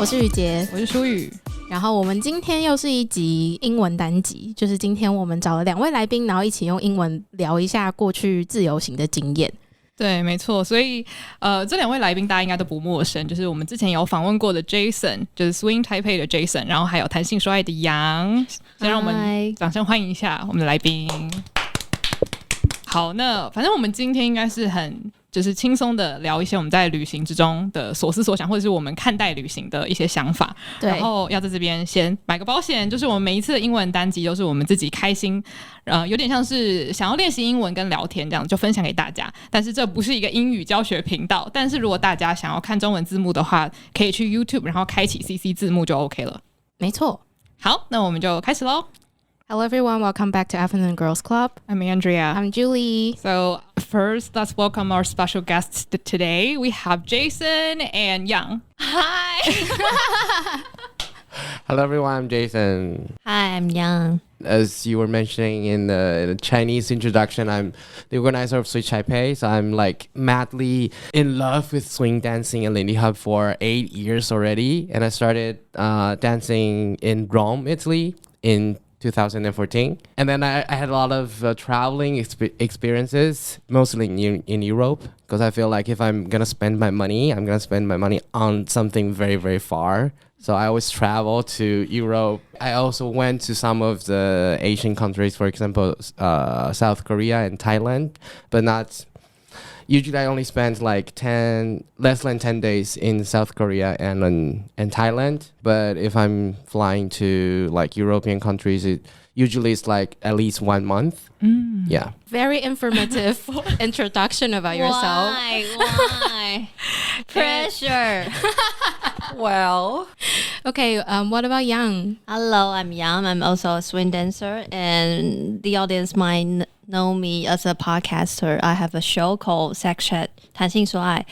我是雨洁，我是舒雨。然后我们今天又是一集英文单集，就是今天我们找了2位来宾，然后一起用英文聊一下过去自由行的经验。对，没错，所以这2位来宾大家应该都不陌生，就是我们之前有访问过的 Jason， 就是 Swing Taipei 的 Jason， 然后还有弹性说爱的杨。先让我们掌声欢迎一下我们的来宾。好，那反正我们今天应该是就是轻松的聊一些我们在旅行之中的所思所想，或者是我们看待旅行的一些想法。然后要在这边先买个保险，就是我们每一次的英文单集都是我们自己开心，有点像是想要练习英文跟聊天这样，就分享给大家。但是这不是一个英语教学频道，但是如果大家想要看中文字幕的话，可以去 YouTube 然后开启 CC 字幕就 OK 了。没错。好，那我们就开始咯。Hello everyone, welcome back to Afternoon Girls Club. I'm Andrea. I'm Julie. So first, let's welcome our special guests today. We have Jason and Yang. Hi. Hello everyone, I'm Jason. Hi, I'm Yang. As you were mentioning in the Chinese introduction, I'm the organizer of Switch Taipei, so I'm like madly in love with swing dancing and Lindy Hop for 8 years already. And I started dancing in Rome, Italy in 2014, and then I had a lot of traveling experiences, mostly in Europe, because I feel like if I'm gonna spend my money, I'm gonna spend my money on something very, very far. So I always travel to Europe. I also went to some of the Asian countries, for example, South Korea and Thailand, but not. Usually I only spend like less than 10 days in South Korea and Thailand. But if I'm flying to like European countries, it usually it's like at least 1 month. Yeah. Very informative introduction about yourself. Why? Pressure. Well. Okay, what about Yang? Hello, I'm Yang. I'm also a swing dancer, and the audience might know me as a podcaster. I have a show called Sex Chat 弹性说爱,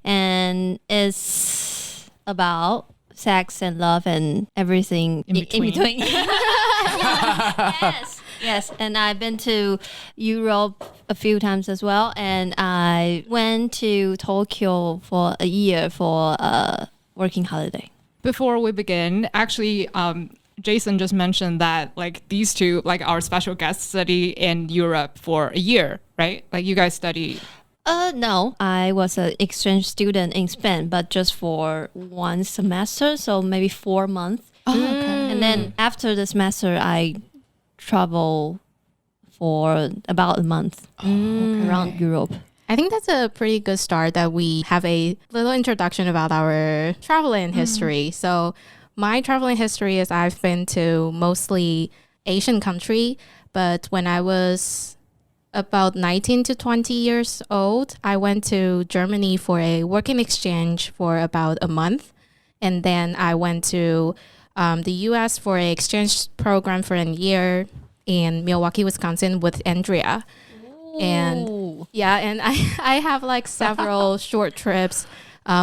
and it's about sex and love and everything in between. Yes, and I've been to Europe a few times as well, and I went to Tokyo for a year for a working holiday. Before we begin, actually, Jason just mentioned that like these two, like our special guests, study in Europe for a year, right? Like you guys study. No, I was an exchange student in Spain, but just for 1 semester, so maybe 4 months. Oh, okay. And then after the semester, I travel for about a month around Europe. I think that's a pretty good start that we have a little introduction about our traveling history. So my traveling history is I've been to mostly Asian country, but when I was about 19 to 20 years old, I went to Germany for a working exchange for about a month. And then I went to the US for an exchange program for a year in Milwaukee, Wisconsin with Andrea. And yeah, and I have like several short trips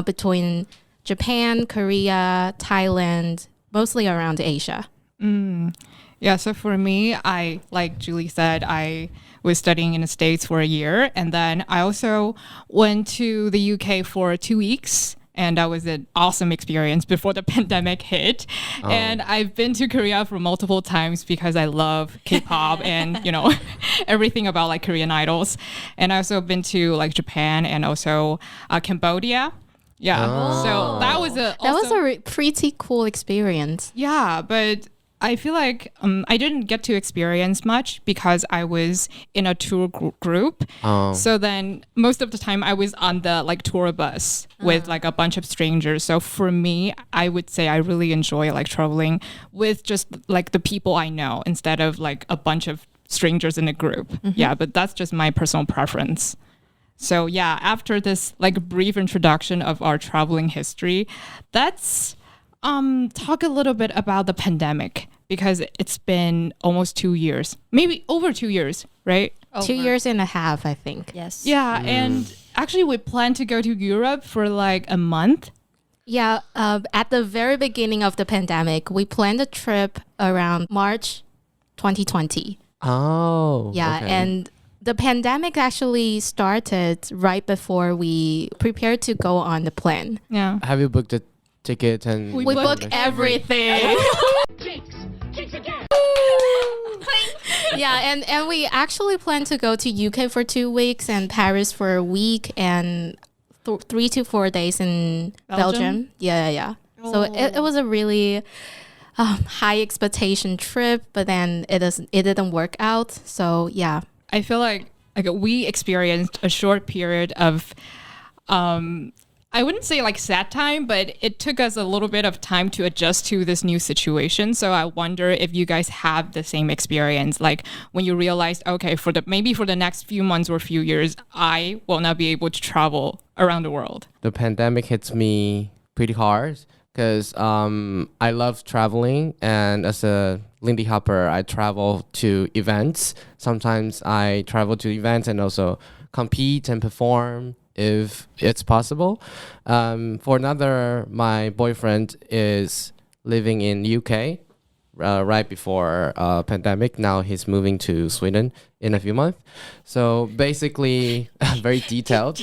between Japan, Korea, Thailand, mostly around Asia. Yeah, so for me, like Julie said, I was studying in the States for a year, and then I also went to the UK for 2 weeks. And that was an awesome experience before the pandemic hit. Oh. And I've been to Korea for multiple times because I love K-pop and, you know, everything about like Korean idols. And I've also been to like Japan and also Cambodia. Yeah. Oh. So that was a pretty cool experience. Yeah, but I feel like I didn't get to experience much because I was in a tour group. Oh. So then most of the time I was on the like tour bus with like a bunch of strangers. So for me, I would say I really enjoy like traveling with just like the people I know instead of like a bunch of strangers in a group. Yeah, but that's just my personal preference. So yeah, after this like brief introduction of our traveling history, let's talk a little bit about the pandemic, because it's been almost 2 years, maybe over 2 years, right? 2 years and a half, I think. Yes. Yeah, and actually we plan to go to Europe for like a month. Yeah, at the very beginning of the pandemic, we planned a trip around March 2020. Oh. Yeah, okay. and the pandemic actually started right before we prepared to go on the plane. Yeah. Have you booked ticket and we book everything. Yeah, and we actually plan to go to UK for 2 weeks and Paris for a week and 3 to 4 days in Belgium. Yeah. Oh. So it was a really high expectation trip, but then it didn't work out. So yeah, I feel like we experienced a short period of I wouldn't say like sad time, but it took us a little bit of time to adjust to this new situation. So I wonder if you guys have the same experience, like when you realized, okay, maybe for the next few months or few years, I will not be able to travel around the world. The pandemic hits me pretty hard because I love traveling, and as a Lindy Hopper, I travel to events. Sometimes I travel to events and also compete and perform if it's possible. For another, my boyfriend is living in UK right before pandemic. Now he's moving to Sweden in a few months. So basically, very detailed.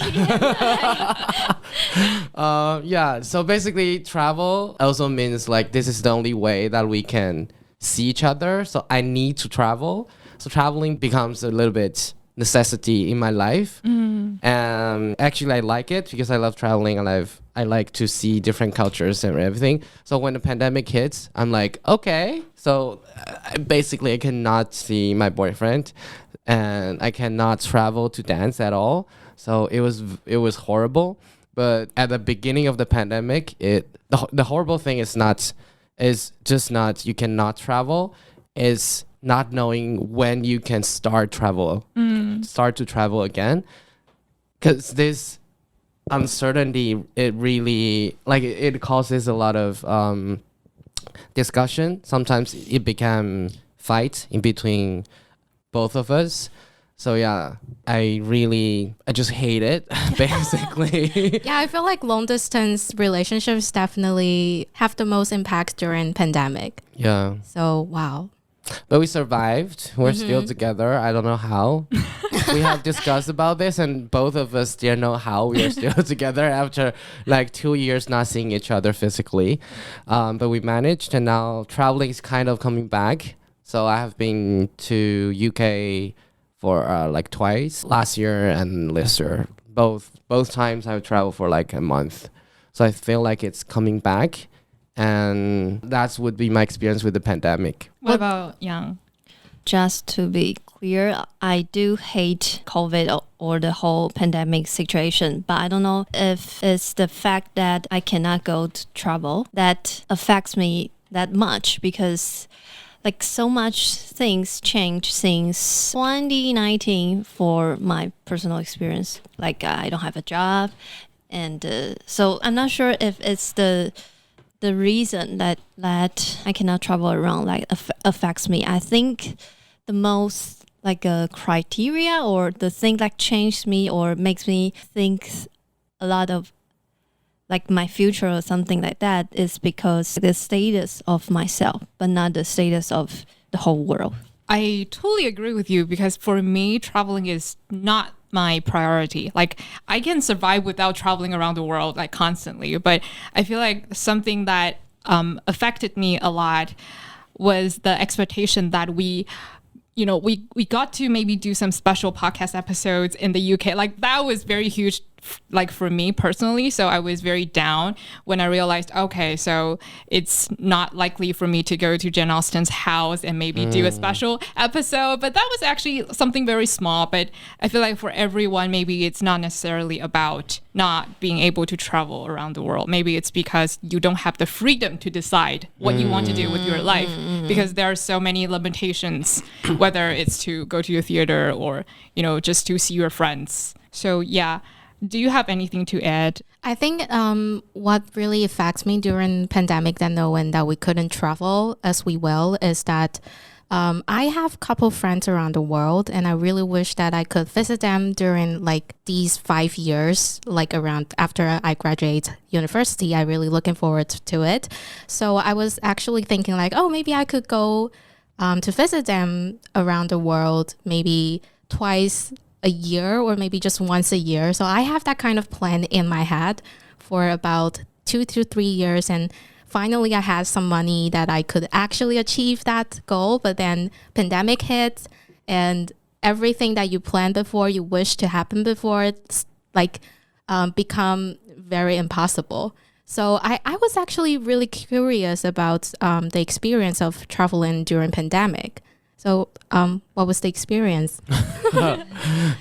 So basically travel also means like this is the only way that we can see each other. So I need to travel. So traveling becomes a little bit necessity in my life. Actually I like it because I love traveling and I like to see different cultures and everything. So when the pandemic hits, I'm like, okay, so basically I cannot see my boyfriend and I cannot travel to dance at all. So it was horrible. But at the beginning of the pandemic, the horrible thing is just not you cannot travel, is not knowing when you can start to travel again. Because this uncertainty, it really, like, it causes a lot of discussion. Sometimes it became fight in between both of us. So yeah, I just hate it, basically. Yeah, I feel like long distance relationships definitely have the most impact during pandemic. Yeah. So wow. But we survived. We're still together. I don't know how. We have discussed about this, and both of us didn't know how we are still together after like 2 years not seeing each other physically. But we managed, and now traveling is kind of coming back. So I have been to UK for like twice, last year and this year. Both times I've traveled for like a month. So I feel like it's coming back. And that would be my experience with the pandemic. What about Yang? Just to be clear, I do hate COVID or the whole pandemic situation, but I don't know if it's the fact that I cannot go to travel that affects me that much, because like so much things changed since 2019 for my personal experience. Like I don't have a job, and so I'm not sure if it's the reason that I cannot travel around like affects me. I think the most like a criteria or the thing that changed me or makes me think a lot of like my future or something like that is because the status of myself, but not the status of the whole world. I totally agree with you, because for me, traveling is not my priority. Like I can survive without traveling around the world like constantly, but I feel like something that affected me a lot was the expectation that we got to maybe do some special podcast episodes in the UK. Like that was very huge, like for me personally. So I was very down when I realized, okay, so it's not likely for me to go to Jen Austen's house and maybe do a special episode. But that was actually something very small. But I feel like for everyone, maybe it's not necessarily about not being able to travel around the world. Maybe it's because you don't have the freedom to decide what you want to do with your life, because there are so many limitations, whether it's to go to a theater or, just to see your friends. So yeah. Do you have anything to add? I think what really affects me during pandemic, then knowing that we couldn't travel as we will, is that I have a couple friends around the world, and I really wish that I could visit them during like these 5 years, like around after I graduate university. I'm really looking forward to it. So I was actually thinking like, oh, maybe I could go to visit them around the world, maybe twice a year or maybe just once a year. So I have that kind of plan in my head for about 2 to 3 years, and finally I had some money that I could actually achieve that goal. But then pandemic hit, and everything that you planned before, you wish to happen before, it's like become very impossible. So I was actually really curious about the experience of traveling during pandemic. So what was the experience?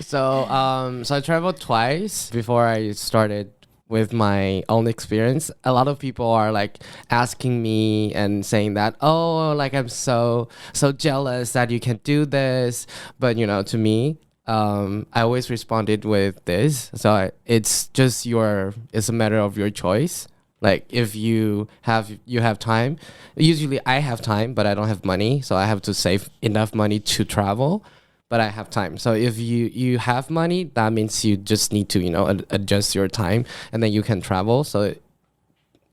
So I traveled twice before I started with my own experience. A lot of people are like asking me and saying that, oh, like I'm so jealous that you can do this. But to me, I always responded with this. So it's a matter of your choice. Like if you have time, usually I have time, but I don't have money. So I have to save enough money to travel, but I have time. So if you have money, that means you just need to, adjust your time and then you can travel. So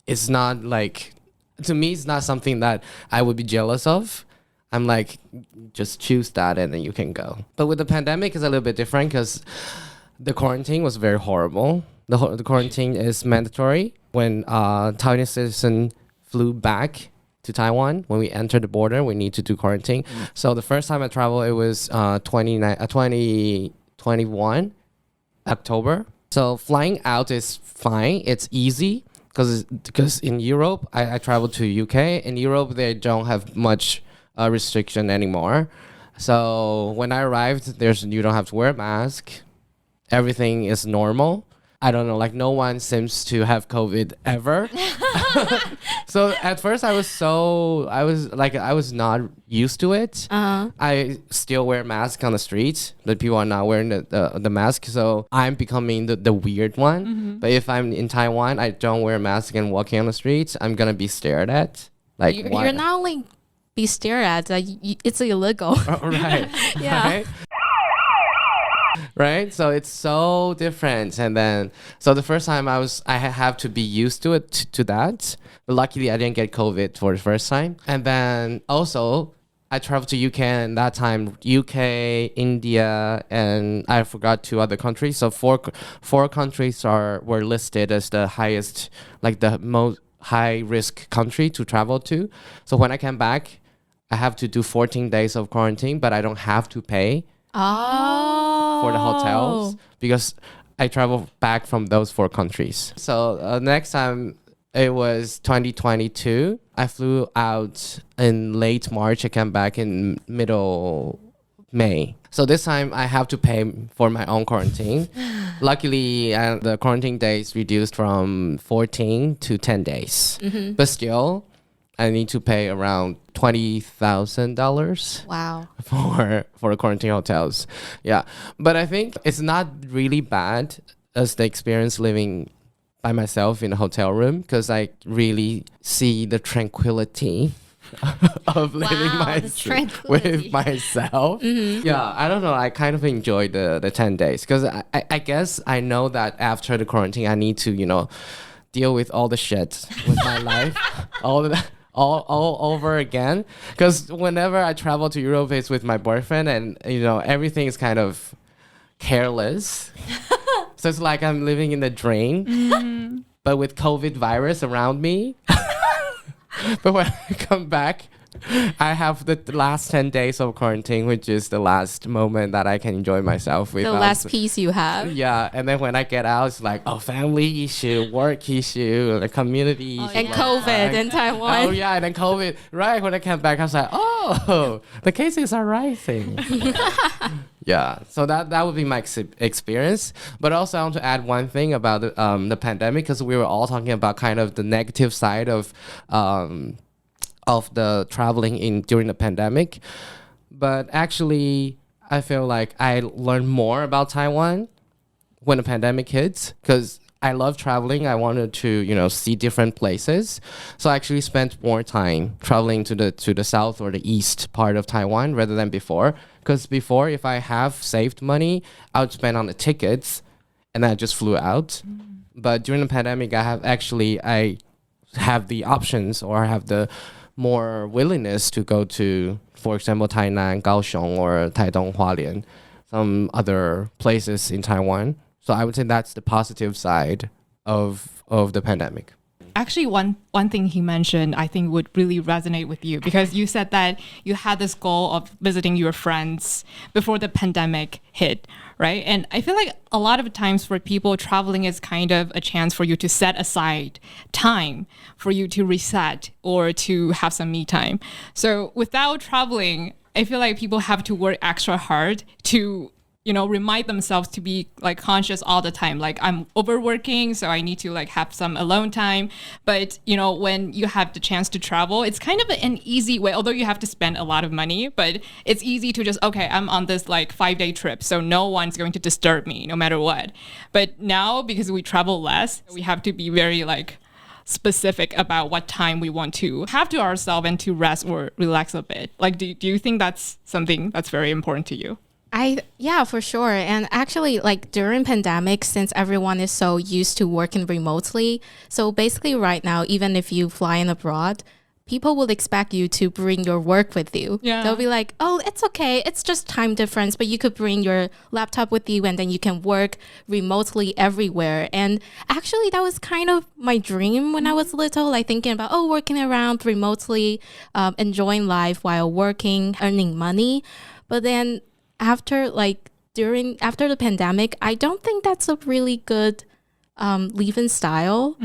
it's not like, to me, it's not something that I would be jealous of. I'm like, just choose that and then you can go. But with the pandemic, it's a little bit different because the quarantine was very horrible. The quarantine is mandatory. When Taiwanese citizen flew back to Taiwan, when we entered the border, we need to do quarantine. So the first time I traveled, it was 2021, October. So flying out is fine. It's easy because in Europe, I traveled to UK. In Europe, they don't have much restriction anymore. So when I arrived, you don't have to wear a mask. Everything is normal. I don't know, like no one seems to have COVID ever. So at first I was not used to it. I still wear masks on the streets, but people are not wearing the mask. So I'm becoming the weird one. Mm-hmm. But if I'm in Taiwan, I don't wear a mask and walking on the streets, I'm going to be stared at. Like you're not only be stared at, it's illegal. Right. Yeah. Right? Right, so it's so different, and then so the first time I have to be used to it to that. But luckily, I didn't get COVID for the first time, and then also I traveled to UK, and that time UK, India, and I forgot 2 other countries. So four countries were listed as the highest, like the most high risk country to travel to. So when I came back, I have to do 14 days of quarantine, but I don't have to pay. For the hotels because I traveled back from those 4 countries. So next time it was 2022. I flew out in late March. I came back in middle May. So this time I have to pay for my own quarantine. Luckily, the quarantine days reduced from 14 to 10 days. Mm-hmm. But still, I need to pay around $20,000. Wow. For quarantine hotels. Yeah. But I think it's not really bad as the experience living by myself in a hotel room because I really see the tranquility of living with myself. Mm-hmm. Yeah, I don't know. I kind of enjoyed the 10 days because I guess I know that after the quarantine, I need to, deal with all the shit with my life. All over again, because whenever I travel to Europe, it's with my boyfriend, and everything is kind of careless. So it's like I'm living in the drain, but with COVID virus around me. But when I come back, I have the last 10 days of quarantine, which is the last moment that I can enjoy myself with. The last piece you have. Yeah, and then when I get out, it's like, family issue, work issue, the community issue. And COVID in Taiwan. Oh, yeah, and then COVID. Right, when I came back, I was like, the cases are rising. Yeah, so that would be my experience. But also I want to add one thing about the pandemic, because we were all talking about kind of the negative side of the traveling during the pandemic. But actually, I feel like I learned more about Taiwan when the pandemic hits, because I love traveling. I wanted to, see different places. So I actually spent more time traveling to the south or the east part of Taiwan rather than before. Because before, if I have saved money, I would spend on the tickets and then I just flew out. But during the pandemic, I have the options, or I have the more willingness to go to, for example, Tainan, Kaohsiung, or Taidong, Hualien, some other places in Taiwan. So I would say that's the positive side of the pandemic. actually one thing he mentioned I think would really resonate with you, because you said that you had this goal of visiting your friends before the pandemic hit, right? And I feel like a lot of times for people, traveling is kind of a chance for you to set aside time for you to reset or to have some me time. So without traveling, I feel like people have to work extra hard to, you know, remind themselves to be like conscious all the time. Like, I'm overworking, so I need to like have some alone time. But, you know, when you have the chance to travel, it's kind of an easy way, although you have to spend a lot of money, but it's easy to just, okay, I'm on this like 5-day trip, so no one's going to disturb me no matter what. But now, because we travel less, we have to be very like specific about what time we want to have to ourselves and to rest or relax a bit. Like, do you think that's something that's very important to you? Yeah, for sure. And actually, like during pandemic, since everyone is so used to working remotely, so basically right now, even if you fly in abroad, people will expect you to bring your work with you. Yeah. They'll be like, oh, it's okay. It's just time difference, but you could bring your laptop with you and then you can work remotely everywhere. And actually, that was kind of my dream when I was little, like thinking about, oh, working around remotely, enjoying life while working, earning money. But then after the pandemic, I don't think that's a really good living style.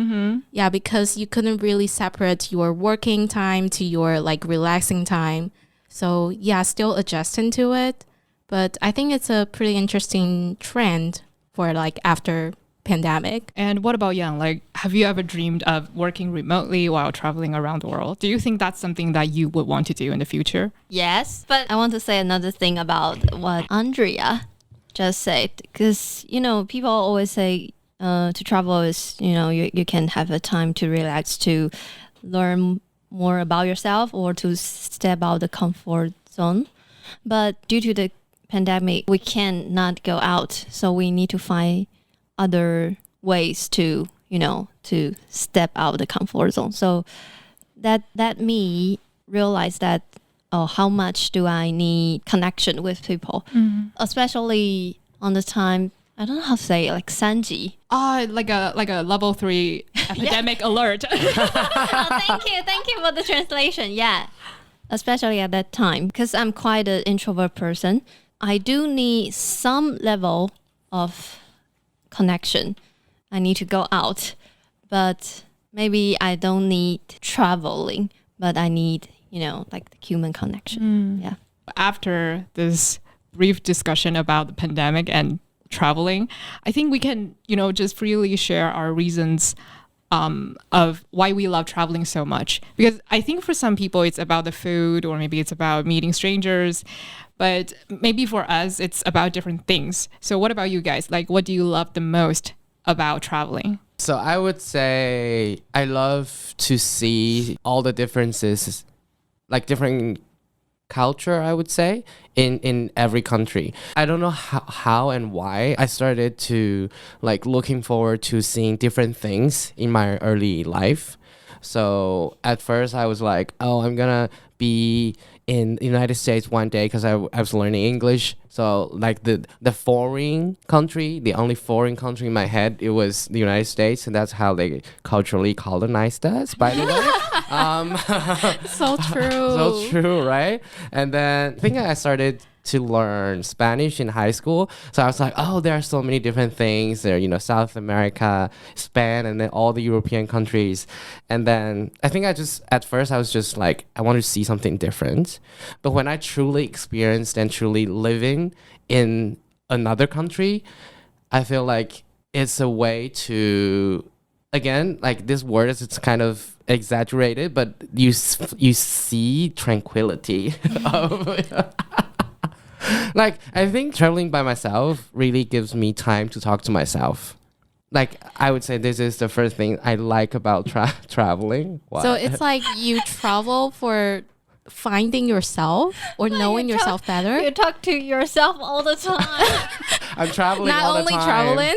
Yeah, because you couldn't really separate your working time to your like relaxing time. So yeah, still adjusting to it. But I think it's a pretty interesting trend for like after pandemic. And what about Yang? Like, have you ever dreamed of working remotely while traveling around the world? Do you think that's something that you would want to do in the future? Yes, but I want to say another thing about what Andrea just said, because, you know, people always say to travel is, you know, you can have a time to relax, to learn more about yourself or to step out the comfort zone. But due to the pandemic, we cannot go out. So we need to find other ways to, you know, to step out the comfort zone. So that me realized that, oh, how much do I need connection with people, especially on the time, I don't know how to say it, like Sanji. Like a level 3 epidemic alert. Oh, thank you for the translation. Yeah, especially at that time, because I'm quite an introvert person. I do need some level of connection. I need to go out, but maybe I don't need traveling, but I need, you know, like the human connection. Yeah. After this brief discussion about the pandemic and traveling, I think we can, you know, just freely share our reasons of why we love traveling so much. Because I think for some people it's about the food, or maybe it's about meeting strangers, but maybe for us it's about different things. So what about you guys? Like, what do you love the most about traveling? So I would say I love to see all the differences, like different culture, I would say, in every country. I don't know how and why I started to like looking forward to seeing different things in my early life. So at first I was like, oh, I'm gonna be in the United States one day because I was learning English. So like the foreign country, the only foreign country in my head, it was the United States, and that's how they culturally colonized us, by the way. So true. So true, right? And then I think I started to learn Spanish in high school. So I was like, oh, there are so many different things there, you know, South America, Spain, and then all the European countries. And then I think at first I was just like, I want to see something different. But when I truly experienced and truly living in another country, I feel like it's a way to, again, like this word is, it's kind of exaggerated, but you see tranquility of like, I think traveling by myself really gives me time to talk to myself. Like, I would say this is the first thing I like about traveling. Wow. So it's like you travel for finding yourself or knowing yourself better. You talk to yourself all the time. I'm traveling Not all the only time. traveling.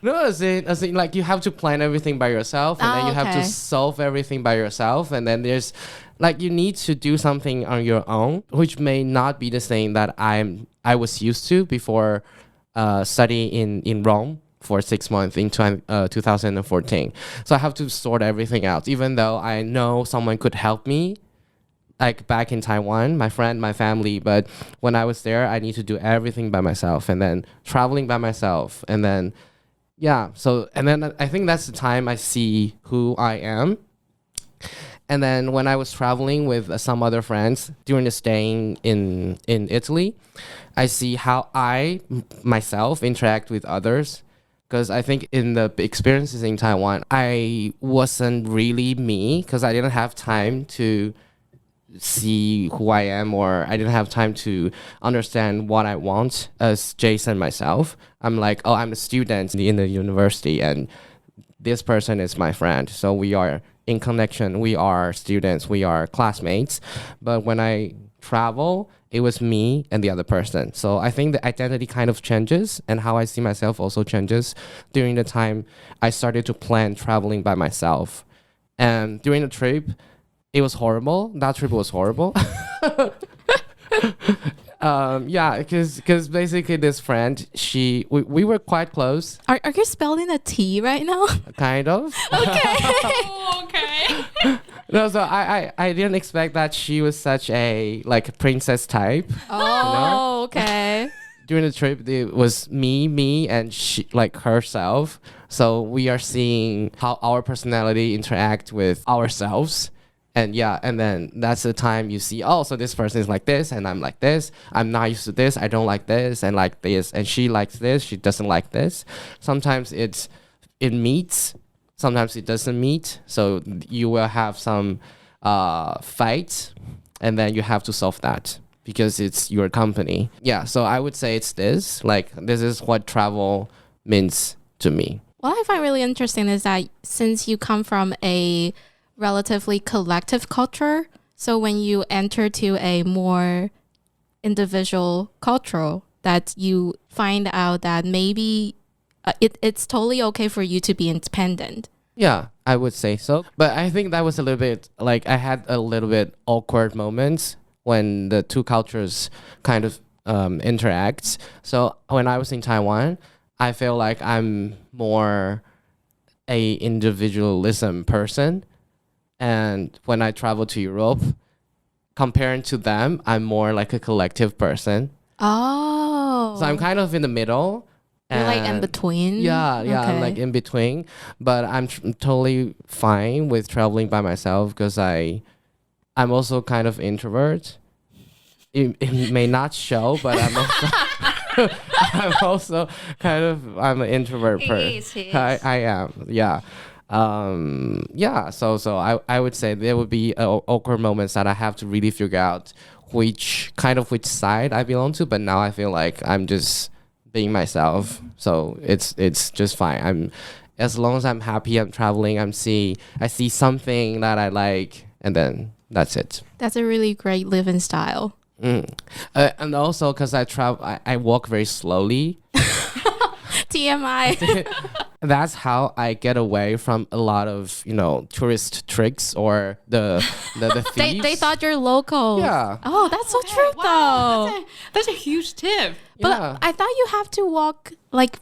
No, as in, like, you have to plan everything by yourself, and then you have to solve everything by yourself, and then there's, like, you need to do something on your own, which may not be the thing that I was used to before studying in Rome. for 6 months in 2014. So I have to sort everything out, even though I know someone could help me, like back in Taiwan, my friend, my family. But when I was there, I need to do everything by myself, and then traveling by myself. And then, yeah. So, and then I think that's the time I see who I am. And then when I was traveling with some other friends during the staying in Italy, I see how I myself interact with others. Because I think in the experiences in Taiwan, I wasn't really me, because I didn't have time to see who I am, or I didn't have time to understand what I want as Jason myself. I'm like, oh, I'm a student in the university, and this person is my friend. So we are in connection, we are students, we are classmates. But when I travel, it was me and the other person. So I think the identity kind of changes, and how I see myself also changes during the time I started to plan traveling by myself. And during the trip, it was horrible. That trip was horrible. Yeah, because basically this friend, we were quite close. Are you spelling a T right now? Kind of. Okay. Okay. No, so I didn't expect that she was such a like princess type. Oh, okay. During the trip, it was me, and she, like herself. So we are seeing how our personality interact with ourselves. And yeah, and then that's the time you see, oh, so this person is like this, and I'm like this. I'm not used to this. I don't like this, and like this. And she likes this. She doesn't like this. Sometimes it meets. Sometimes it doesn't meet. So you will have some fight, and then you have to solve that because it's your company. Yeah, so I would say it's this. Like, this is what travel means to me. What I find really interesting is that since you come from a relatively collective culture, so when you enter to a more individual culture, that you find out that maybe it's totally okay for you to be independent. Yeah, I would say so. But I think that was a little bit, like, I had a little bit awkward moments when the two cultures kind of interact. So when I was in Taiwan, I feel like I'm more a individualism person. And when I travel to Europe, comparing to them, I'm more like a collective person. Oh. So I'm kind of in the middle. You're like in between? Yeah, okay. I'm like in between. But I'm totally fine with traveling by myself because I'm also kind of introvert. It may not show, but I'm also I'm an introvert person. I am, yeah. Yeah, so I would say there would be awkward moments that I have to really figure out which side I belong to. But now I feel like I'm just being myself, so it's just fine. As long as I'm happy, I'm traveling, I see something that I like, and then that's it. That's a really great living style. And also because I walk very slowly. TMI. That's how I get away from a lot of, tourist tricks or the thieves. They thought you're local. Yeah. Oh, that's so true, though. That's a huge tip. But Yeah. I thought you have to walk like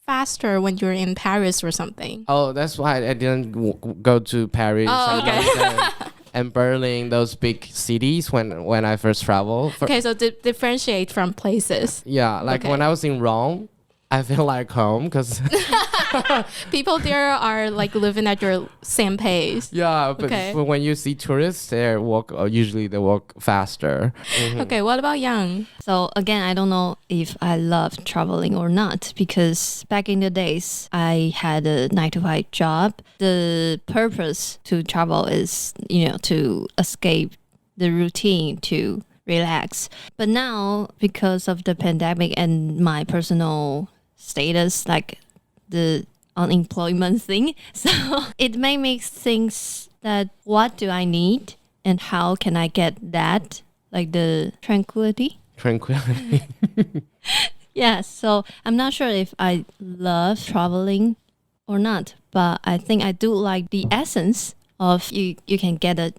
faster when you're in Paris or something. Oh, that's why I didn't go to Paris and London and Berlin, those big cities when I first traveled. Okay, so differentiate from places. Yeah, like when I was in Rome, I feel like home because people there are like living at your same pace. Yeah, but when you see tourists, usually they walk faster. Mm-hmm. Okay, what about Yang? So again, I don't know if I love traveling or not, because back in the days, I had a 9-to-5 job. The purpose to travel is, to escape the routine, to relax. But now, because of the pandemic and my personal status, like the unemployment thing, so it may make things that what do I need and how can I get that, like the tranquility. Yeah, so I'm not sure if I love traveling or not, but I think I do like the essence of you can get a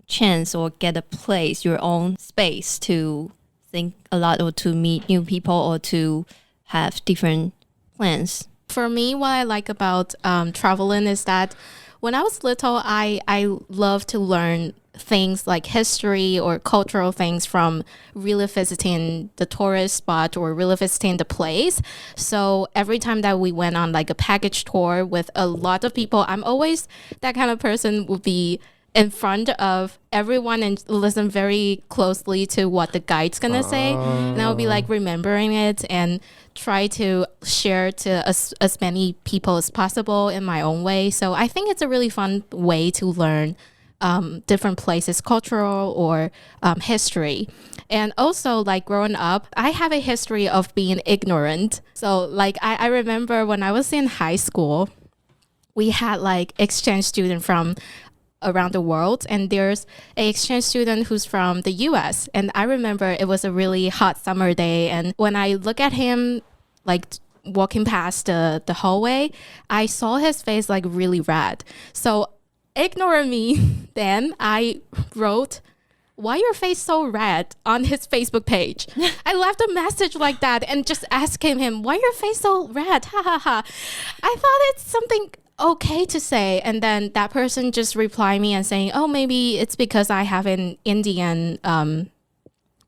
chance or get a place, your own space to think a lot or to meet new people or to have different plans For me, what I like about traveling is that when I was little, I love to learn things like history or cultural things from really visiting the tourist spot or really visiting the place. So every time that we went on like a package tour with a lot of people, I'm always that kind of person would be in front of everyone and listen very closely to what the guide's gonna say. And I'll be like remembering it and try to share to as many people as possible in my own way. So I think it's a really fun way to learn different places, cultural or history. And also like growing up, I have a history of being ignorant. So like I remember when I was in high school, we had like exchange student from around the world, and there's an exchange student who's from the US. And I remember it was a really hot summer day, and when I look at him like walking past the hallway, I saw his face like really red. So ignoring me, then I wrote, "Why your face so red?" on his Facebook page. I left a message like that and just asking him, "Why your face so red? Ha ha ha." I thought it's something okay to say, and then that person just replied me and saying, "Oh, maybe it's because I have an Indian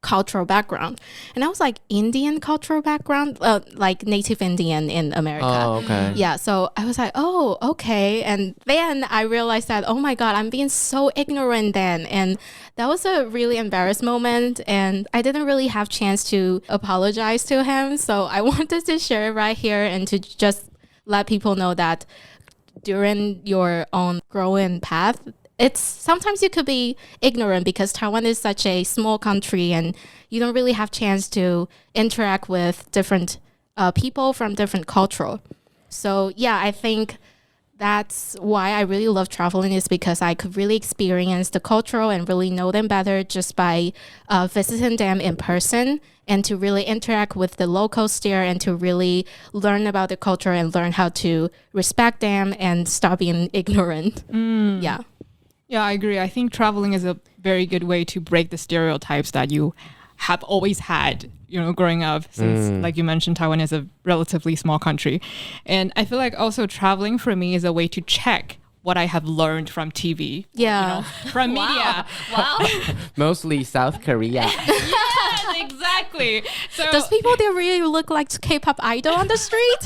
cultural background." And I was like, Indian cultural background? Like native Indian in America. Oh, okay. Yeah, so I was like, oh, okay. And then I realized that, oh my God, I'm being so ignorant then. And that was a really embarrassed moment, and I didn't really have chance to apologize to him. So I wanted to share it right here and to just let people know that during your own growing path, it's sometimes you could be ignorant because Taiwan is such a small country and you don't really have chance to interact with different people from different culture. So yeah, I think that's why I really love traveling, is because I could really experience the culture and really know them better just by visiting them in person, and to really interact with the locals there and to really learn about the culture and learn how to respect them and stop being ignorant. Yeah. Yeah, I agree. I think traveling is a very good way to break the stereotypes that you have always had, you know, growing up, since like you mentioned, Taiwan is a relatively small country. And I feel like also traveling for me is a way to check what I have learned from TV. Yeah. You know, from media. Wow. Mostly South Korea. Yes, exactly. So Does people there really look like K-pop idol on the street?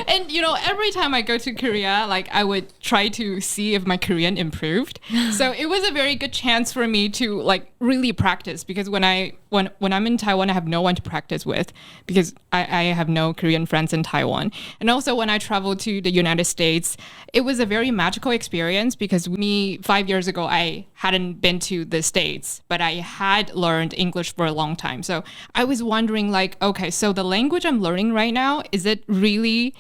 And you know, every time I go to Korea, like I would try to see if my Korean improved. So it was a very good chance for me to like really practice, because when I'm in Taiwan, I have no one to practice with because I have no Korean friends in Taiwan. And also when I traveled to the United States, it was a very magical experience because 5 years ago, I hadn't been to the States, but I had learned English for a long time. So I was wondering like, okay, so the language I'm learning right now, is it really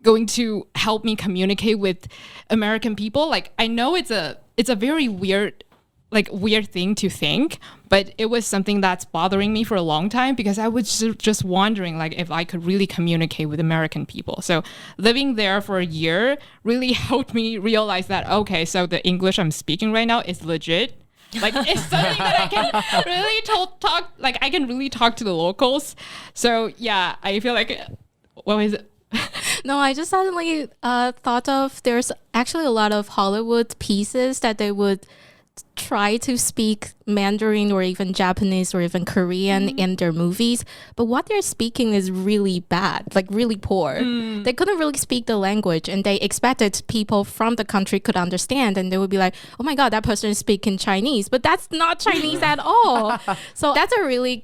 going to help me communicate with American people? Like, I know it's a very weird thing to think, but it was something that's bothering me for a long time because I was just wondering like if I could really communicate with American people. So living there for a year really helped me realize that, okay, so the English I'm speaking right now is legit. Like it's something that I can really talk, like I can really talk to the locals. So yeah, I feel like, what was it? No, I just suddenly thought of, there's actually a lot of Hollywood pieces that they would try to speak Mandarin or even Japanese or even Korean in their movies, but what they're speaking is really bad, like really poor. They couldn't really speak the language, and they expected people from the country could understand, and they would be like, oh my God, that person is speaking Chinese, but that's not Chinese at all. So that's a really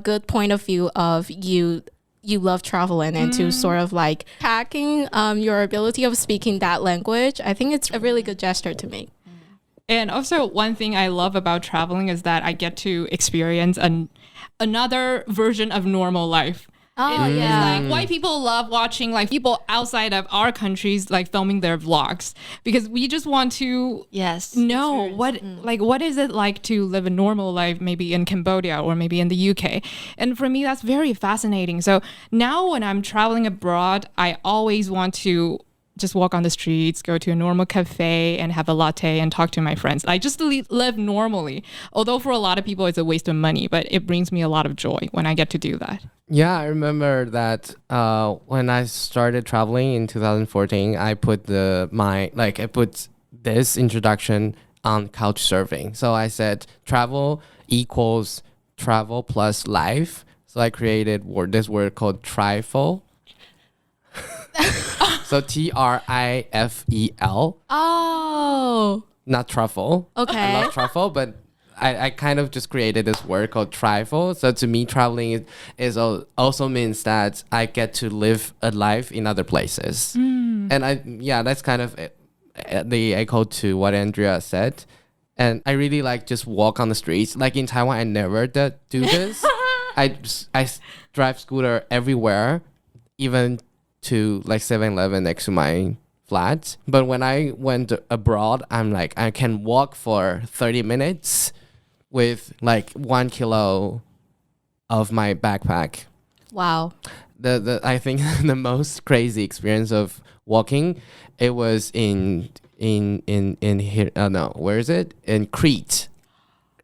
good point of view of you love traveling and to sort of like hacking your ability of speaking that language. I think it's a really good gesture to me. And also one thing I love about traveling is that I get to experience another version of normal life. Oh, It's yeah. like why people love watching like people outside of our countries like filming their vlogs, because we just want to know what is it like to live a normal life maybe in Cambodia or maybe in the UK. And for me, that's very fascinating. So now when I'm traveling abroad, I always want to just walk on the streets, go to a normal cafe and have a latte and talk to my friends. I just live normally. Although for a lot of people it's a waste of money, but it brings me a lot of joy when I get to do that. Yeah, I remember that when I started traveling in 2014, I put this introduction on couch surfing. So I said travel equals travel plus life. So I created this word called trifle. So TRIFEL. Oh. Not truffle. Okay. I love truffle, but I kind of just created this word called trifle. So to me, traveling is also means that I get to live a life in other places. And that's kind of the echo to what Andrea said. And I really like just walk on the streets. Like in Taiwan, I never do this. I drive scooter everywhere, even to like 7-Eleven next to my flat. But when I went abroad, I'm like, I can walk for 30 minutes with like 1 kilo of my backpack. Wow. I think the most crazy experience of walking, it was in here. Where is it? In Crete.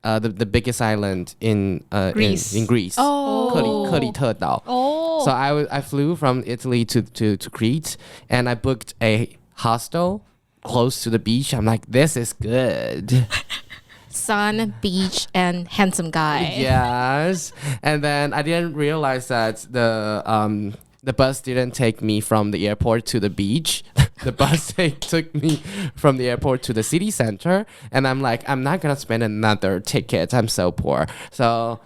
The biggest island in Greece. In Greece. Oh. 克里特岛. Oh. So I flew from Italy to Crete, and I booked a hostel close to the beach. I'm like, this is good. Sun, beach, and handsome guy. Yes. And then I didn't realize that the bus didn't take me from the airport to the beach. The bus took me from the airport to the city center. And I'm like, I'm not going to spend another ticket. I'm so poor. So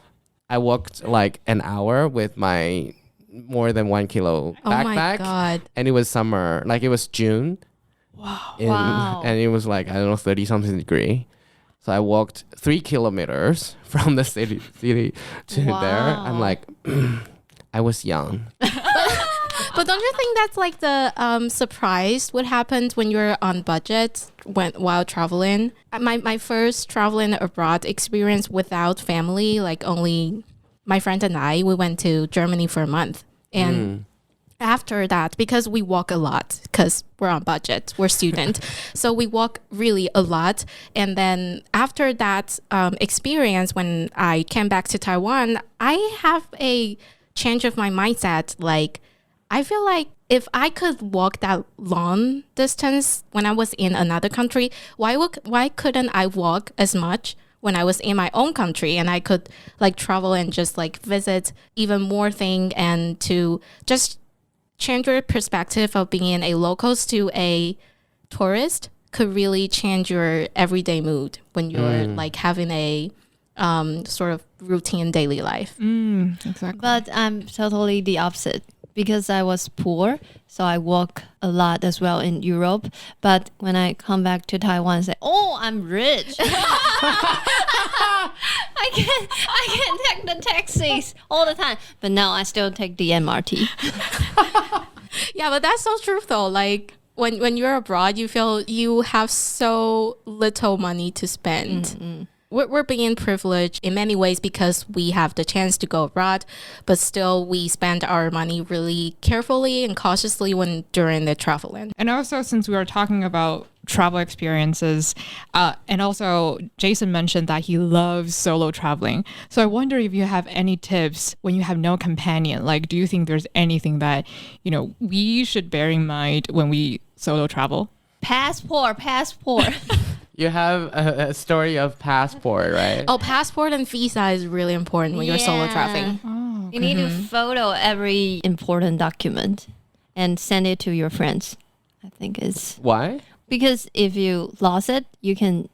I walked like an hour with my more than 1 kilo backpack. Oh my God. And it was summer. Like it was June. Wow. And it was like, I don't know, 30 something degree. So I walked 3 kilometers from the city to there. I'm like, I was young. But don't you think that's like the surprise what happens when you're on budget while traveling? My first traveling abroad experience without family, like only my friend and I, we went to Germany for a month. And after that, because we walk a lot, because we're on budget, we're student, so we walk really a lot. And then after that experience, when I came back to Taiwan, I have a change of my mindset. Like, I feel like if I could walk that long distance when I was in another country, why couldn't I walk as much when I was in my own country, and I could like travel and just like visit even more thing, and to just change your perspective of being a locals to a tourist could really change your everyday mood when you're like having a sort of routine daily life. Exactly. But I'm totally the opposite. Because I was poor, so I walk a lot as well in Europe. But when I come back to Taiwan and say, oh, I'm rich. I can take the taxis all the time. But now I still take the MRT. Yeah, but that's so true though. Like when you're abroad, you feel you have so little money to spend. We're being privileged in many ways because we have the chance to go abroad, but still we spend our money really carefully and cautiously during the traveling. And also, since we were talking about travel experiences, and also Jason mentioned that he loves solo traveling. So I wonder if you have any tips when you have no companion. Like, do you think there's anything that, we should bear in mind when we solo travel? Passport. You have a story of passport, right? Oh, passport and visa is really important when you're solo traveling. Oh, You need to photo every important document and send it to your friends. I think it's Why? because if you lost it, you can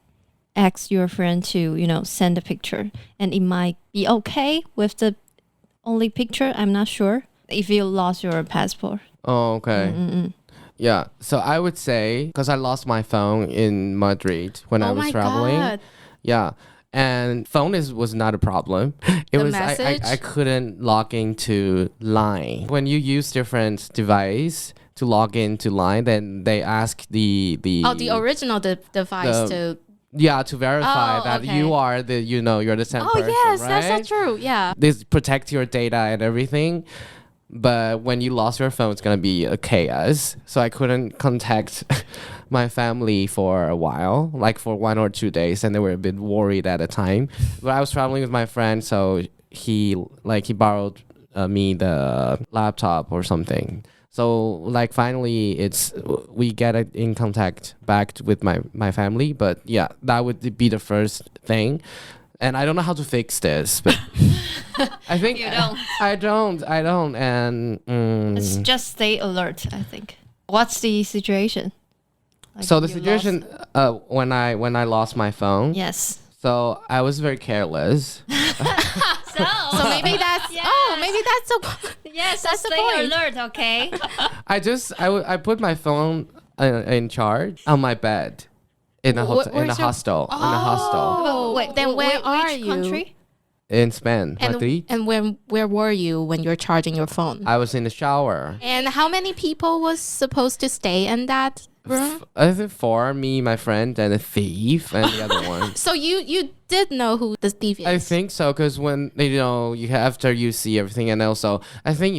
ask your friend to, send a picture, and it might be okay with the only picture. I'm not sure if you lost your passport. Oh, okay. Yeah, so I would say, because I lost my phone in Madrid when I was traveling. God. Yeah, and phone was not a problem. It was I couldn't log into Line. When you use different device to log into Line, then they ask the original device to verify that you are you're the same person. Oh yes, right? that's so true. Yeah. This protect your data and everything. But when you lost your phone, it's gonna be a chaos. So I couldn't contact my family for a while, like for 1 or 2 days, and they were a bit worried at the time. But I was traveling with my friend, so he borrowed me the laptop or something. So like finally we get in contact back with my family. But yeah, that would be the first thing. And I don't know how to fix this, but I think You don't. I don't. And It's just stay alert, I think. What's the situation? Like so the you situation when I lost my phone. Yes. So I was very careless. So maybe that's Yes. maybe that's the Yes, That's the stay point. alert, okay? I put my phone in charge on my bed in a Where's in a your- hostel in a hostel Oh, Wait, then where which are you? country? in Spain. Madrid. And where were you when you're charging your phone? I was in the shower. And how many people was supposed to stay in that room? I think 4, me, my friend, and a thief, and the other one. So you did know who the thief is? I think so, because when after you see everything, and also I think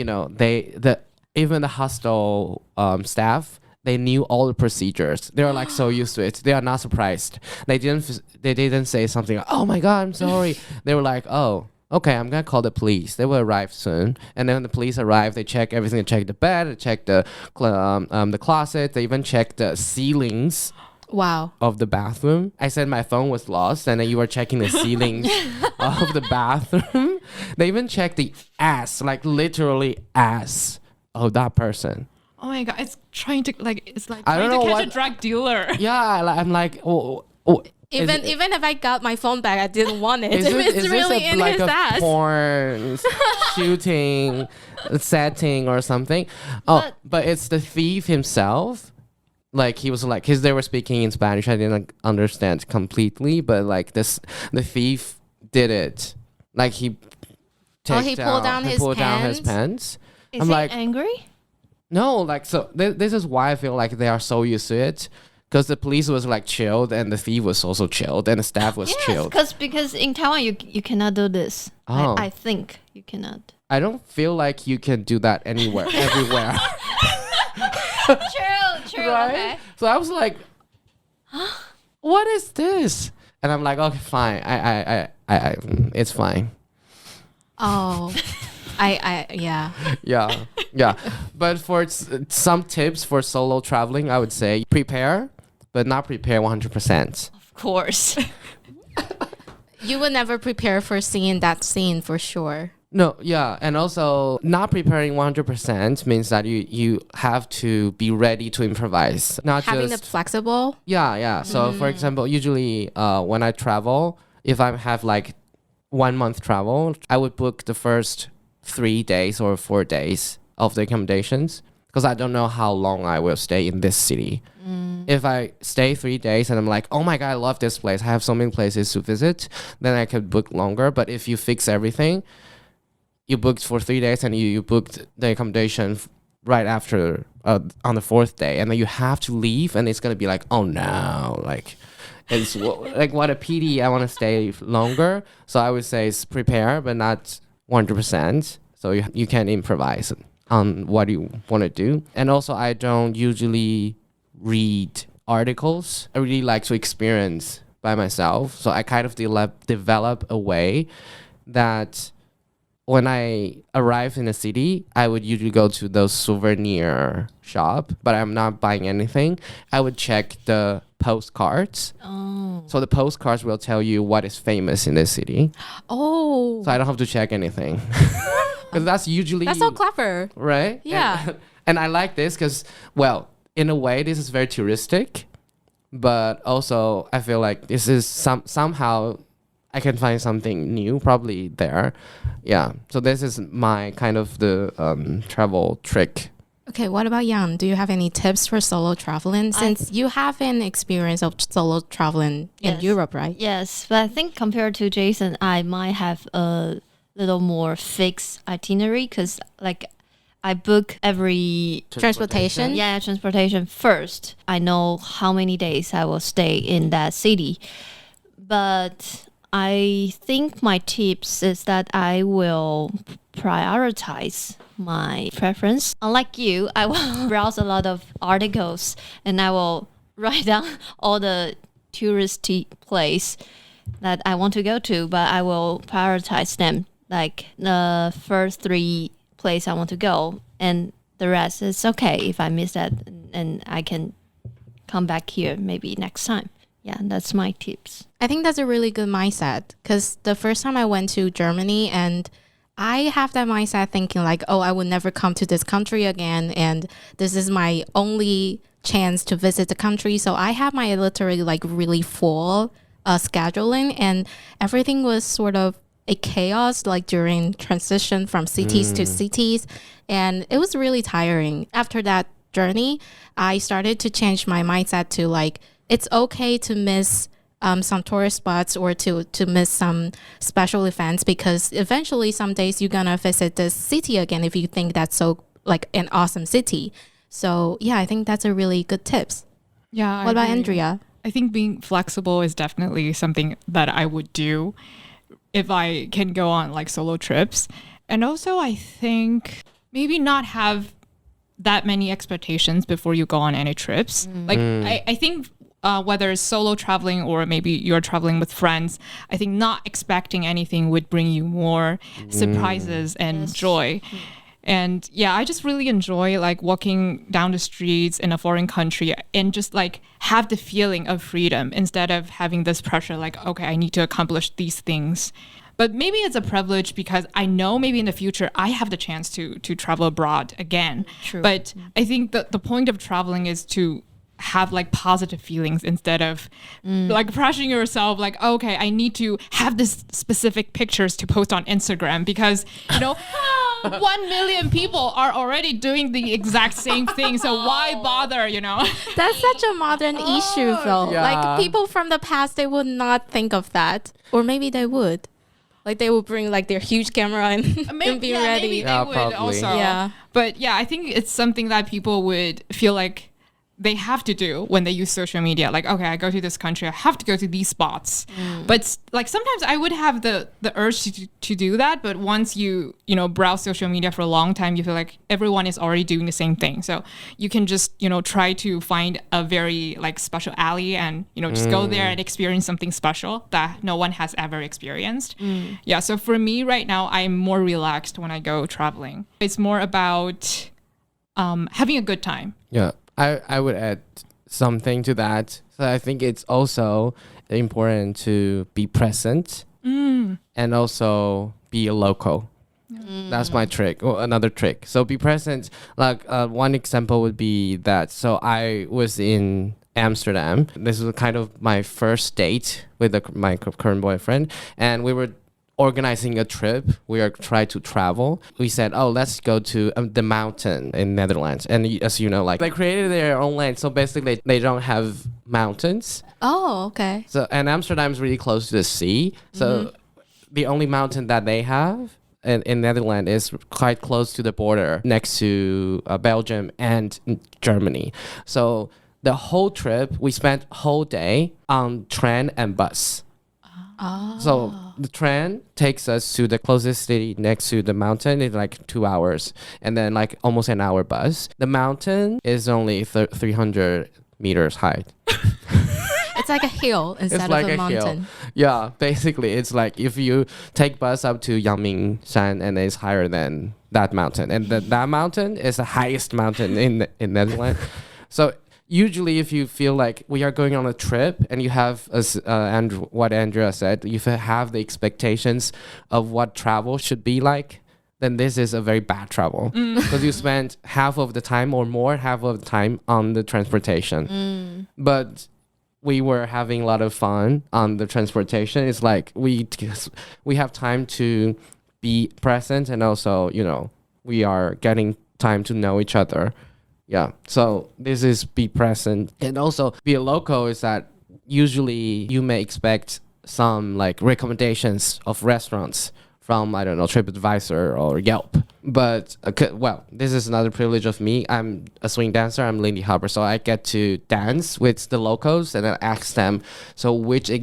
even the hostel staff, they knew all the procedures. They were like so used to it. They are not surprised. They didn't say something like, "Oh my God, I'm sorry." They were like, "Oh, okay, I'm gonna call the police. They will arrive soon." And then when the police arrive, they check everything. They check the bed, they check the closet. They even check the ceilings. Wow. Of the bathroom. I said my phone was lost, and then you were checking the ceilings of the bathroom. They even checked the ass, like literally ass of that person. Oh my God, it's trying to I trying don't to know catch what- a drug dealer. Yeah, I'm like, Even if I got my phone back, I didn't want it. Is It's really in like his a ass. porn shooting setting or something? Oh, but it's the thief himself. Like he was like, because they were speaking in Spanish, I didn't understand completely. But like the thief did it. Like he pulled down his pants. Is I'm he like, angry? no, like so. This is why I feel like they are so used to it. Because the police was like chilled, and the thief was also chilled, and the staff was chilled. Because in Taiwan you cannot do this. Oh. I think you cannot. I don't feel like you can do that anywhere, everywhere. True. Right? Okay. So I was like, what is this? And I'm like, okay, fine. I it's fine. Oh, yeah. Yeah. But for some tips for solo traveling, I would say prepare, but not prepare 100%. Of course. You would never prepare for seeing that scene for sure. No, yeah. And also not preparing 100% means that you have to be ready to improvise. Not Having just it flexible. Yeah. So for example, usually when I travel, if I have like 1 month travel, I would book the first 3 days or 4 days of the accommodations because I don't know how long I will stay in this city. If I stay 3 days and I'm like, oh my God, I love this place, I have so many places to visit, then I could book longer. But if you fix everything, you booked for 3 days and you booked the accommodation right after on the 4th day, and then you have to leave, and it's gonna be like, oh no, like it's like what a pity. I want to stay longer. So I would say is prepare, but not 100%. So you can improvise on what you want to do. And also, I don't usually read articles. I really like to experience by myself. So I kind of develop a way that when I arrive in a city, I would usually go to those souvenir shop, but I'm not buying anything. I would check the postcards. Oh. So the postcards will tell you what is famous in the city. Oh, So I don't have to check anything. Because that's usually... that's so clever. Right? Yeah. And I like this because, well, in a way, this is very touristic. But also, I feel like this is somehow... I can find something new probably there. Yeah. So this is my kind of the travel trick. Okay, what about Yang? Do you have any tips for solo traveling? Since you have an experience of solo traveling in Yes. Europe, right? Yes, but I think compared to Jason, I might have a little more fixed itinerary because like I book every Transportation? transportation first. I know how many days I will stay in that city. But I think my tips is that I will prioritize my preference. Unlike you, I will browse a lot of articles and I will write down all the touristy place that I want to go to, but I will prioritize them, like the first 3 places I want to go, and the rest is okay if I miss that, and I can come back here maybe next time. Yeah, that's my tips. I think that's a really good mindset, because the first time I went to Germany, and I have that mindset thinking like, oh, I will never come to this country again, and this is my only chance to visit the country. So I have my literally like really full scheduling, and everything was sort of a chaos like during transition from cities to cities, and it was really tiring. After that journey, I started to change my mindset to like, it's okay to miss some tourist spots or to miss some special events, because eventually some days you're gonna visit this city again if you think that's so like an awesome city. So yeah, I think that's a really good tips. Yeah. What about Andrea? I think being flexible is definitely something that I would do if I can go on like solo trips. And also I think maybe not have that many expectations before you go on any trips. I think whether it's solo traveling or maybe you're traveling with friends, I think not expecting anything would bring you more surprises and joy. And yeah, I just really enjoy like walking down the streets in a foreign country and just like have the feeling of freedom instead of having this pressure like, okay, I need to accomplish these things. But maybe it's a privilege because I know maybe in the future I have the chance to travel abroad again. True. But I think that the point of traveling is to have like positive feelings instead of like pressuring yourself like, okay, I need to have this specific pictures to post on Instagram because, you know, 1 million people are already doing the exact same thing. So why bother, you know? That's such a modern issue though. Yeah. Like people from the past, they would not think of that. Or maybe they would. Like they would bring like their huge camera and, and be ready. Maybe Yeah, they would probably. also. Yeah. But yeah, I think it's something that people would feel like they have to do when they use social media. Like, okay, I go to this country, I have to go to these spots. But like sometimes I would have the urge to do that. But once you browse social media for a long time, you feel like everyone is already doing the same thing. So you can just, try to find a very like special alley and, just go there and experience something special that no one has ever experienced. Yeah. So for me right now, I'm more relaxed when I go traveling. It's more about having a good time. Yeah. I would add something to that. So I think it's also important to be present and also be a local. That's my trick, or another trick. So be present. Like one example would be that. So I was in Amsterdam. This was kind of my first date with my current boyfriend, and we were organizing a trip. We are trying to travel. We said, oh, let's go to the mountain in Netherlands. And as you know, like they created their own land. So basically they don't have mountains. Oh, okay. So, and Amsterdam is really close to the sea. So the only mountain that they have in Netherlands is quite close to the border next to Belgium and Germany. So the whole trip, we spent whole day on train and bus. So the train takes us to the closest city next to the mountain in like 2 hours, and then like almost an hour bus. The mountain is only 300 meters high. It's like a hill instead like of a hill. mountain. Yeah, basically it's like if you take bus up to Yangmingshan and it's higher than that mountain, and that mountain is the highest mountain in Netherlands. So usually if you feel like we are going on a trip and you have, what Andrea said, you have the expectations of what travel should be like, then this is a very bad travel. Because you spend half of the time or more, half of the time on the transportation. But we were having a lot of fun on the transportation. It's like we have time to be present, and also, we are getting time to know each other. Yeah, so this is be present. And also be a local is that usually you may expect some like recommendations of restaurants from, I don't know, TripAdvisor or Yelp. But, well, this is another privilege of me. I'm a swing dancer. I'm Lindy Hopper. So I get to dance with the locals and then ask them, so which of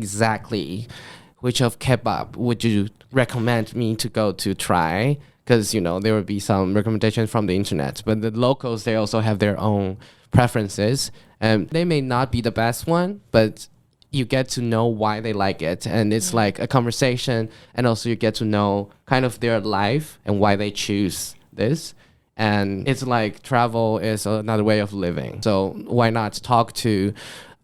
kebab would you recommend me to go to try? because, there will be some recommendations from the internet. But the locals, they also have their own preferences. And they may not be the best one, but you get to know why they like it. And it's like a conversation. And also you get to know kind of their life and why they choose this. And it's like travel is another way of living. So why not talk to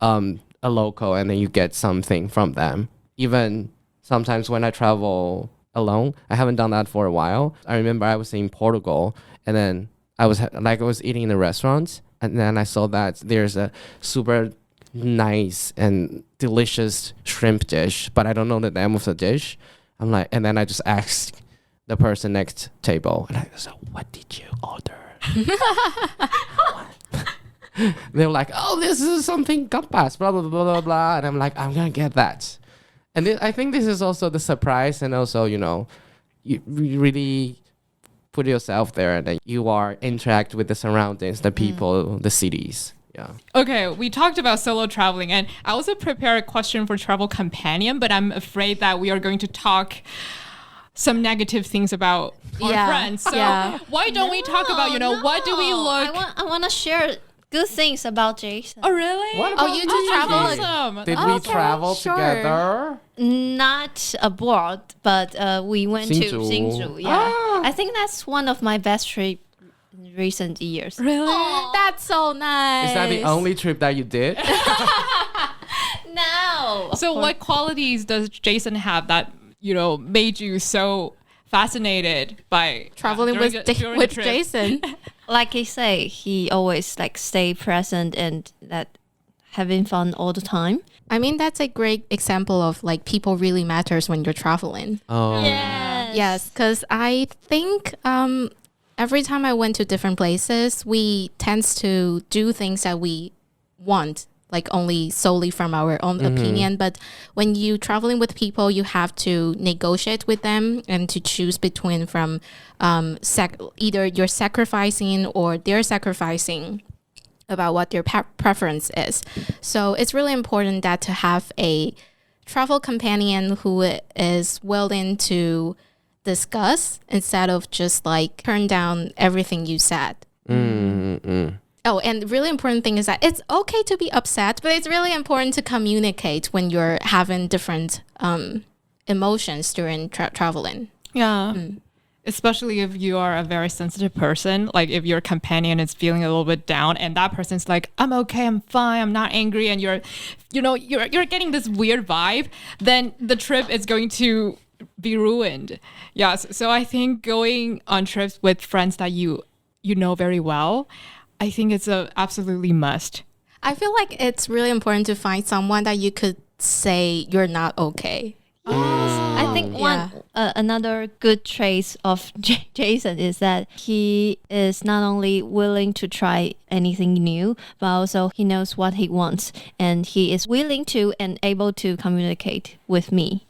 a local and then you get something from them. Even sometimes when I travel alone, I haven't done that for a while. I remember I was in Portugal and then I was eating in a restaurant and then I saw that there's a super nice and delicious shrimp dish, but I don't know the name of the dish. And then I just asked the person next table and I said, what did you order? They were like, oh, this is something gambas, blah, blah, blah, blah, blah. And I'm like, I'm going to get that. And I think this is also the surprise. And also, you really put yourself there and then you are interact with the surroundings, the people, the cities. Yeah. Okay, we talked about solo traveling, and I also prepared a question for travel companion, but I'm afraid that we are going to talk some negative things about our friends. So why don't we talk about, what do we look? I want to share good things about Jason. Oh, really? What about you do travel? Awesome. Did we travel together? Not abroad, but we went to Hsinchu. Hsinchu. Yeah. I think that's one of my best trips in recent years. Really? That's so nice. Is that the only trip that you did? No. So what qualities does Jason have that, made you so fascinated by traveling during with during the trip? Jason? Like I say, he always stay present and that having fun all the time. I mean, that's a great example of people really matters when you're traveling. Oh. Yes, because I think every time I went to different places, we tends to do things that we want, only solely from our own opinion. But when you traveling with people, you have to negotiate with them and to choose between from either you're sacrificing or they're sacrificing about what their preference is. So it's really important that to have a travel companion who is willing to discuss instead of just turn down everything you said. Oh, and really important thing is that it's okay to be upset, but it's really important to communicate when you're having different emotions during traveling. Yeah. Especially if you are a very sensitive person, if your companion is feeling a little bit down and that person's like, I'm okay, I'm fine, I'm not angry, and you're getting this weird vibe, then the trip is going to be ruined. Yes. So I think going on trips with friends that you know very well, I think it's a absolutely must. I feel like it's really important to find someone that you could say you're not okay. I think another good trait of Jason is that he is not only willing to try anything new, but also he knows what he wants and he is willing to and able to communicate with me.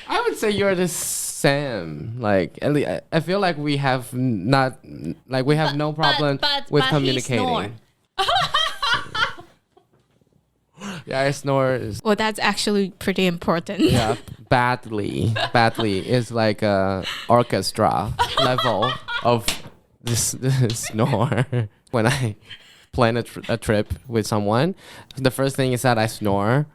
I would say you're the same. At least I feel like we have no problem with communicating. Yeah, I snore. Well, that's actually pretty important. Yeah, badly is like a orchestra level of this snore. When I plan a trip with someone, the first thing is that I snore,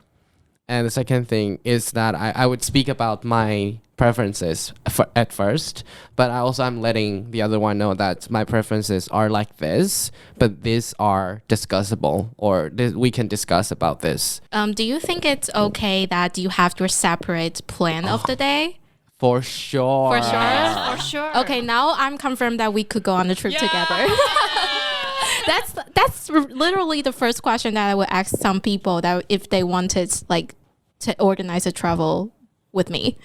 and the second thing is that I would speak about my preferences at first, but I'm letting the other one know that my preferences are like this, but these are discussable, or we can discuss about this. Do you think it's okay that you have your separate plan of the day? For sure. For sure? Yes, for sure. Okay, now I'm confirmed that we could go on a trip together. That's literally the first question that I would ask some people, that if they wanted to organize a travel with me.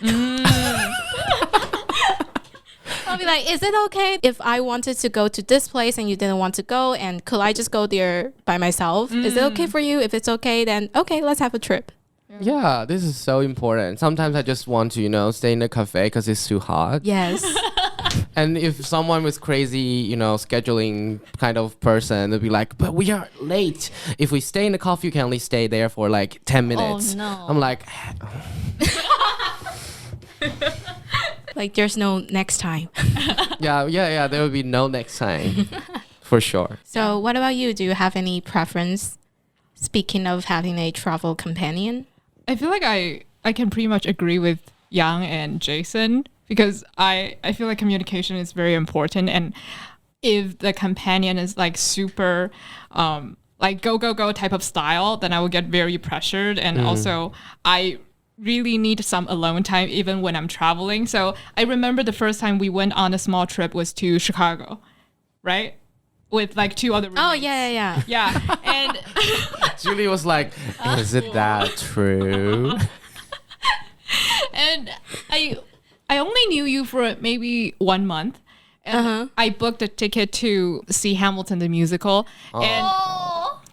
I'll be like, is it okay if I wanted to go to this place and you didn't want to go, and could I just go there by myself? Is it okay for you? If it's okay, then okay, let's have a trip. Yeah, this is so important. Sometimes I just want to, stay in a cafe because it's too hot. Yes. And if someone was crazy, scheduling kind of person, they'd be like, but we are late. If we stay in the coffee, you can only stay there for 10 minutes. Oh, no. I'm like... Like there's no next time. Yeah. There will be no next time. For sure. So what about you? Do you have any preference? Speaking of having a travel companion? I feel like I can pretty much agree with Yang and Jason because I feel like communication is very important. And if the companion is like super like go type of style, then I will get very pressured. And also I really need some alone time even when I'm traveling. So I remember the first time we went on a small trip was to Chicago, right? With like 2 other roommates. Oh, yeah. Yeah. And Julie was like, is it that true? And I only knew you for maybe 1 month. And I booked a ticket to see Hamilton the musical. And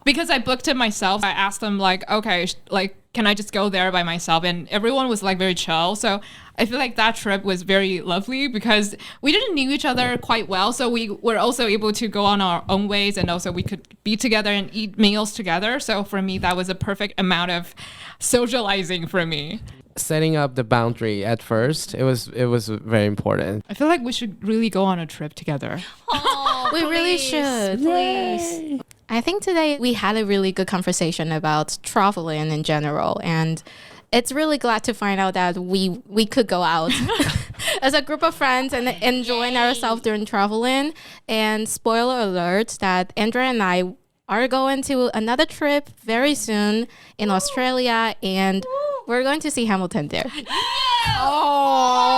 because I booked it myself, I asked them like, okay, like, can I just go there by myself? And everyone was like very chill. So I feel like that trip was very lovely because we didn't know each other quite well. So we were also able to go on our own ways, and also we could be together and eat meals together. So for me, that was a perfect amount of socializing for me. Setting up the boundary at first, it was very important. I feel like we should really go on a trip together. Oh, We really should. Please. I think today we had a really good conversation about traveling in general, and it's really glad to find out that we could go out as a group of friends and enjoying ourselves during traveling. And spoiler alert that Andrea and I are going to another trip very soon in Australia, and we're going to see Hamilton there. Oh,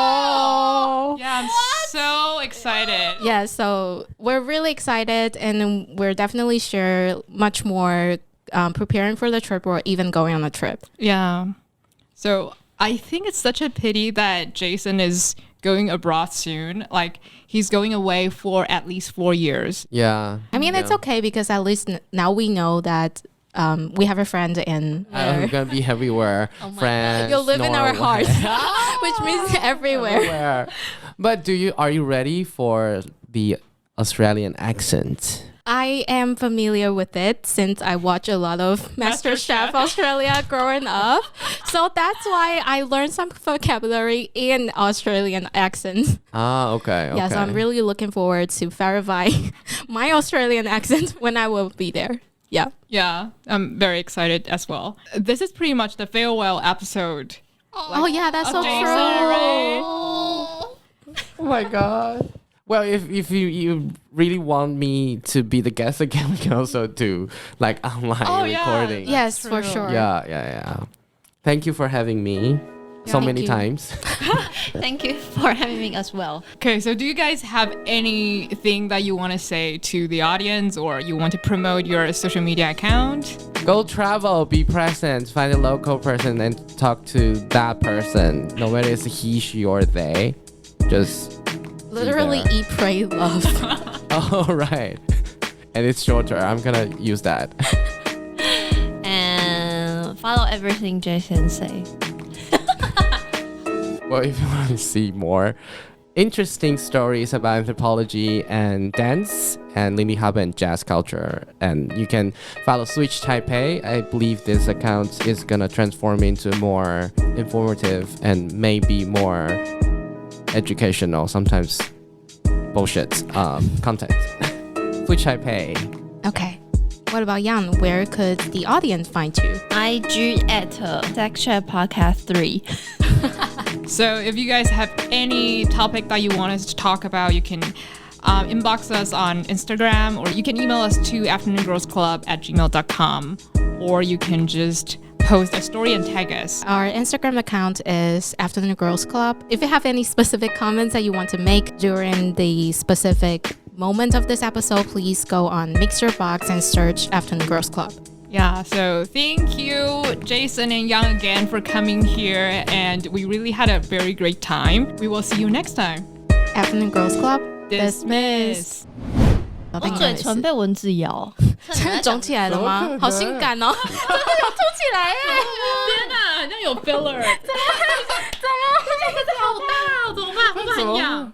yeah, I'm so excited. Yeah, so we're really excited, and we're definitely sure much more preparing for the trip or even going on a trip. Yeah. So I think it's such a pity that Jason is going abroad soon. Like he's going away for at least 4 years. Yeah. I mean, it's okay because at least now we know that we have a friend in I'm gonna be everywhere. Friends. You'll live in our Norway. hearts, which means everywhere. But are you ready for the Australian accent? I am familiar with it since I watch a lot of MasterChef Australia growing up. So that's why I learned some vocabulary in Australian accents. Ah, okay. Yeah, so I'm really looking forward to verify my Australian accent when I will be there. Yeah. Yeah, I'm very excited as well. This is pretty much the farewell episode. Oh, yeah, that's so Jason, true. right? Oh my god. Well, if you really want me to be the guest again, we can also do like online recording. Yes, for sure. Yeah. Thank you for having me so Thank many you. times. Thank you for having me as well. Okay, so do you guys have anything that you want to say to the audience, or you want to promote your social media account? Go travel, be present, find a local person and talk to that person, no matter it's he, she, or they. Just Literally be there. eat, pray, love. Oh, right. And it's shorter. I'm gonna use that. And follow everything Jason say. Well, if you want to see more interesting stories about anthropology and dance and Lindy Hop and jazz culture, and you can follow Switch Taipei. I believe this account is gonna transform into more informative and maybe more educational, sometimes bullshit content. Switch Taipei. Okay. What about Yang? Where could the audience find you? IG at Section Podcast 3. So if you guys have any topic that you want us to talk about, you can inbox us on Instagram, or you can email us to afternoongirlsclub@gmail.com, or you can just post a story and tag us. Our Instagram account is Afternoon Girls Club. If you have any specific comments that you want to make during the specific moment of this episode, please go on Mixer Box and search Afternoon Girls Club. Yeah, so thank you, Jason and Yang, again for coming here, and we really had a very great time. We will see you next time. Afternoon Girls Club Dismiss. 我嘴唇被蚊子咬，真的肿起来了吗？好性感哦，真的有凸起来耶！天哪，好像有 filler。怎么？这个好大哦，怎么办？会不会很痒？